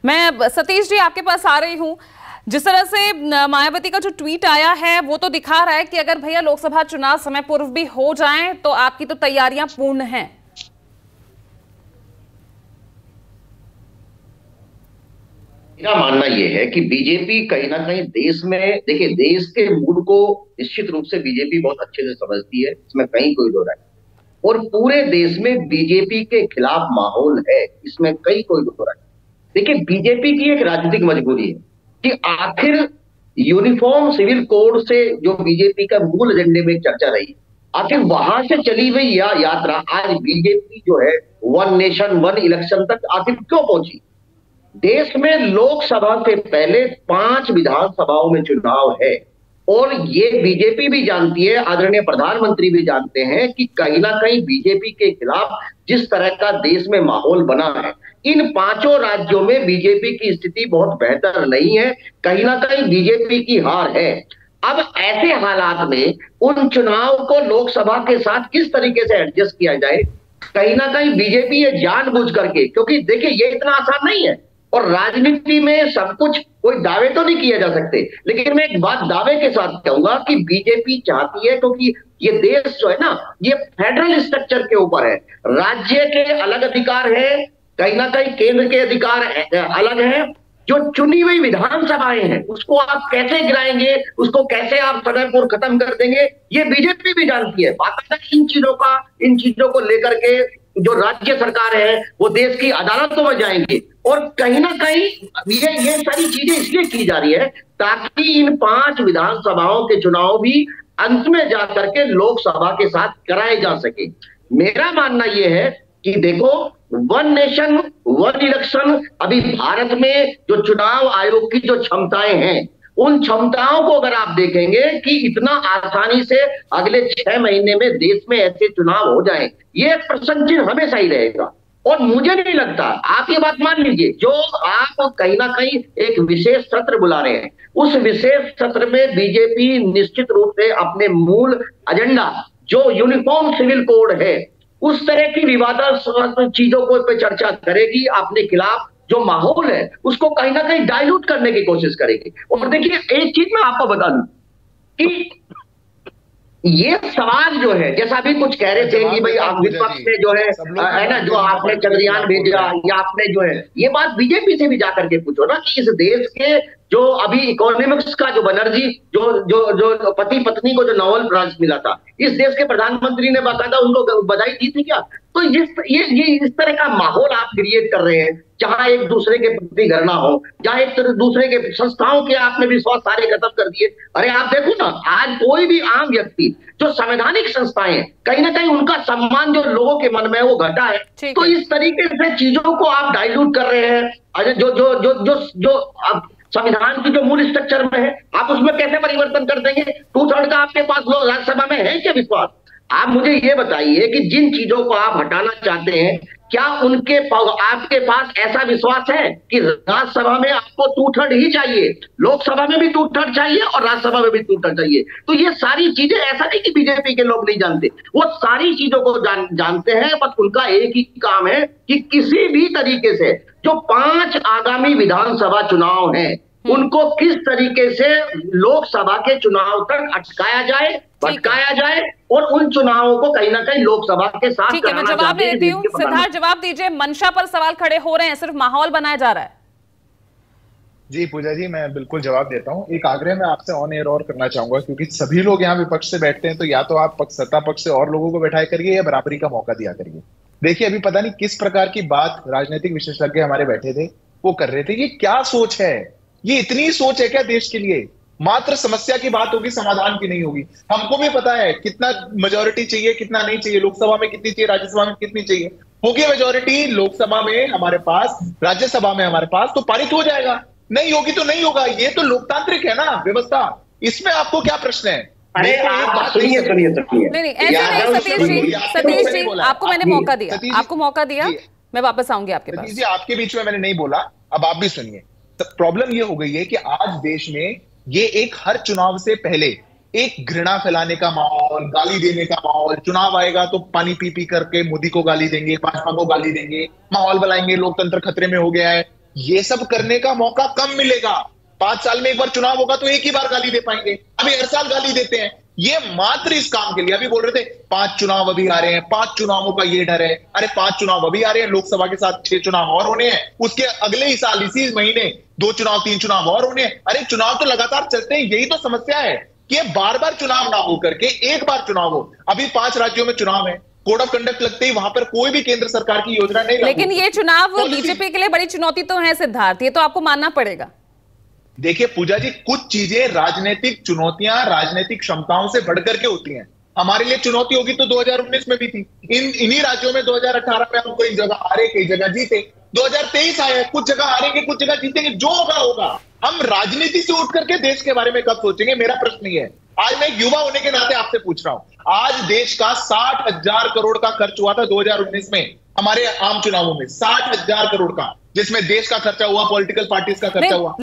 मैं सतीश जी आपके पास आ रही हूं। जिस तरह से मायावती का जो ट्वीट आया है वो तो दिखा रहा है कि अगर भैया लोकसभा चुनाव समय पूर्व भी हो जाएं तो आपकी तो तैयारियां पूर्ण हैं। मेरा मानना यह है कि बीजेपी कहीं ना कहीं देश में, देखिए, देश के मूड को निश्चित रूप से बीजेपी बहुत अच्छे से समझती है, इसमें कहीं कोई दो राय नहीं। और पूरे देश में बीजेपी के खिलाफ माहौल है, इसमें कहीं कोई दो राय नहीं। देखिए, बीजेपी की एक राजनीतिक मजबूरी है कि आखिर यूनिफॉर्म सिविल कोड से जो बीजेपी का मूल एजेंडे में चर्चा रही, आखिर वहां से चली हुई यह यात्रा आज बीजेपी जो है वन नेशन वन इलेक्शन तक आखिर क्यों पहुंची। देश में लोकसभा से पहले 5 विधानसभाओं में चुनाव है और ये बीजेपी भी जानती है, आदरणीय प्रधानमंत्री भी जानते हैं कि कहीं ना कहीं बीजेपी के खिलाफ जिस तरह का देश में माहौल बना है, इन 5 राज्यों में बीजेपी की स्थिति बहुत बेहतर नहीं है, कहीं ना कहीं बीजेपी की हार है। अब ऐसे हालात में उन चुनाव को लोकसभा के साथ किस तरीके से एडजस्ट किया जाए, कहीं ना कहीं बीजेपी ये जानबूझ करके, क्योंकि देखिए ये इतना आसान नहीं है और राजनीति में सब कुछ कोई दावे तो नहीं किए जा सकते, लेकिन मैं एक बात दावे के साथ कहूंगा कि बीजेपी चाहती है, क्योंकि ये देश जो है ना, ये फेडरल स्ट्रक्चर के ऊपर है, राज्य के अलग अधिकार है, कहीं ना कहीं केंद्र के अधिकार अलग है। जो चुनी हुई विधानसभाएं हैं उसको आप कैसे गिराएंगे, उसको कैसे आप समय पर खत्म कर देंगे, ये बीजेपी भी जानती है। बाकायदा इन चीजों को लेकर के जो राज्य सरकार है वो देश की अदालतों में जाएंगे और कहीं ना कहीं ये सारी चीजें इसलिए की जा रही है ताकि इन 5 विधानसभाओं के चुनाव भी अंत में जाकर के लोकसभा के साथ कराए जा सके। मेरा मानना यह है कि देखो, वन नेशन वन इलेक्शन, अभी भारत में जो चुनाव आयोग की जो क्षमताएं हैं, उन क्षमताओं को अगर आप देखेंगे कि इतना आसानी से अगले 6 महीने में देश में ऐसे चुनाव हो जाएं, ये प्रश्न चिन्ह हमेशा ही रहेगा। और मुझे नहीं लगता, आप ये बात मान लीजिए, जो आप कहीं ना कहीं एक विशेष सत्र बुला रहे हैं, उस विशेष सत्र में बीजेपी निश्चित रूप से अपने मूल एजेंडा जो यूनिफॉर्म सिविल कोड है, उस तरह की विवादास्पद चीजों को पे चर्चा करेगी, अपने खिलाफ जो माहौल है उसको कहीं ना कहीं डाइल्यूट करने की कोशिश करेगी। और देखिए, एक चीज मैं आपको बता दूं कि ये सवाल जो है, जैसा अभी कुछ कह रहे थे कि भाई आप विपक्ष में जो है ना, जो आपने चंद्रयान भेजा या आपने जो है, ये बात बीजेपी से भी जाकर के पूछो ना कि इस देश के जो अभी इकोनॉमिक्स का जो बनर्जी जो जो जो पति पत्नी को जो नोबेल प्राइज मिला था, इस देश के प्रधानमंत्री ने बाकायदा उनको बधाई दी थी क्या? तो ये इस तरह का माहौल आप क्रिएट कर रहे हैं जहां एक दूसरे के प्रति घृणा हो, जहां एक दूसरे के संस्थाओं के आपने विश्वास सारे खत्म कर दिए। अरे आप देखो ना, आज कोई भी आम व्यक्ति, जो संवैधानिक संस्थाएं कहीं ना कहीं उनका सम्मान जो लोगों के मन में है वो घटा है। तो इस तरीके से चीजों को आप डाइल्यूट कर रहे हैं। अरे जो जो जो जो जो अब संविधान की जो मूल स्ट्रक्चर में है, आप उसमें कैसे परिवर्तन कर देंगे? 2/3 का आपके पास लोग राज्यसभा में है क्या विश्वास? आप मुझे ये बताइए कि जिन चीजों को आप हटाना चाहते हैं, क्या आपके पास ऐसा विश्वास है कि राज्यसभा में आपको 2/3 ही चाहिए, लोकसभा में भी 2/3 चाहिए और राज्यसभा में भी 2/3 चाहिए? तो ये सारी चीजें, ऐसा नहीं कि बीजेपी के लोग नहीं जानते, वो सारी चीजों को जानते हैं, बस उनका एक ही काम है कि किसी भी तरीके से जो 5 आगामी विधानसभा चुनाव हैं उनको किस तरीके से लोकसभा के चुनाव तक अटकाया जाए, भटकाया जाए और उन चुनावों को कहीं ना कहीं लोकसभा के साथ। ठीक है, मैं जवाब देती हूँ। सिद्धार्थ, जवाब दीजिए। मंशा पर सवाल खड़े हो रहे हैं, सिर्फ माहौल बनाया जा रहा है। जी पूजा जी, मैं बिल्कुल जवाब देता हूँ। एक आग्रह मैं आपसे ऑन एयर और करना चाहूंगा, क्योंकि सभी लोग यहाँ विपक्ष से बैठते हैं, तो या तो आप सत्ता पक्ष से और लोगों को बैठाया करिए या बराबरी का मौका दिया करिए। देखिए, अभी पता नहीं किस प्रकार की बात राजनीतिक विशेषज्ञ हमारे बैठे थे वो कर रहे थे। ये क्या सोच है? ये इतनी सोच है क्या देश के लिए? मात्र समस्या की बात होगी, समाधान की नहीं होगी। हमको भी पता है कितना मेजोरिटी चाहिए, कितना नहीं चाहिए, लोकसभा में कितनी चाहिए, राज्यसभा में कितनी चाहिए। होगी मेजोरिटी लोकसभा में हमारे पास, राज्यसभा में हमारे पास, तो पारित हो जाएगा। नहीं होगी तो नहीं होगा। ये तो लोकतांत्रिक है ना व्यवस्था, इसमें आपको क्या प्रश्न है? अरे सुनिए, नहीं, ऐसे नहीं सतीश जी, आपको मैंने मौका दिया, आपको मौका दिया, मैं वापस आऊंगी आपके पास। जी, आपके बीच में मैंने नहीं बोला, अब आप भी सुनिए। तो प्रॉब्लम ये हो गई है कि आज देश में ये एक हर चुनाव से पहले एक घृणा फैलाने का माहौल, गाली देने का माहौल, चुनाव आएगा तो पानी पी पी करके मोदी को गाली देंगे, भाजपा को गाली देंगे, माहौल बनाएंगे, लोकतंत्र खतरे में हो गया है, ये सब करने का मौका कम मिलेगा। 5 साल में एक बार चुनाव होगा तो एक ही बार गाली दे पाएंगे, अभी हर साल गाली देते हैं। ये मात्र इस काम के लिए, अभी बोल रहे थे 5 चुनाव अभी आ रहे हैं, 5 चुनावों का ये डर है। अरे 5 चुनाव अभी आ रहे हैं, लोकसभा के साथ 6 चुनाव और होने हैं, उसके अगले ही साल इसी महीने 2 चुनाव 3 चुनाव और होने हैं। अरे चुनाव तो लगातार चलते हैं, यही तो समस्या है कि बार बार चुनाव ना हो करके एक बार चुनाव हो। अभी 5 राज्यों में चुनाव है, कोड ऑफ कंडक्ट लगते ही वहां पर कोई भी केंद्र सरकार की योजना नहीं लागू। लेकिन ये चुनाव बीजेपी के लिए बड़ी चुनौती तो है सिद्धार्थ, ये तो आपको मानना पड़ेगा। देखिए पूजा जी, कुछ चीजें राजनीतिक चुनौतियां राजनीतिक क्षमताओं से बढ़कर के होती हैं। हमारे लिए चुनौती होगी तो 2019 में भी थी। इन्हीं राज्यों में 2018 में हम कई जगह हारे, कई जगह जीते। 2023 आए, कुछ जगह हारेंगे, कुछ जगह जीतेंगे, जो होगा होगा। हम राजनीति से उठ करके देश के बारे में कब सोचेंगे, मेरा प्रश्न ये है। आज मैं एक युवा होने के नाते आपसे पूछ रहा हूं, आज देश का 60,000 करोड़ का खर्च हुआ था 2019 में हमारे आम चुनावों में, 60,000 करोड़ का, जिसमें देश का खर्चा हुआ, पॉलिटिकल पार्टीज का खर्चा हुआ।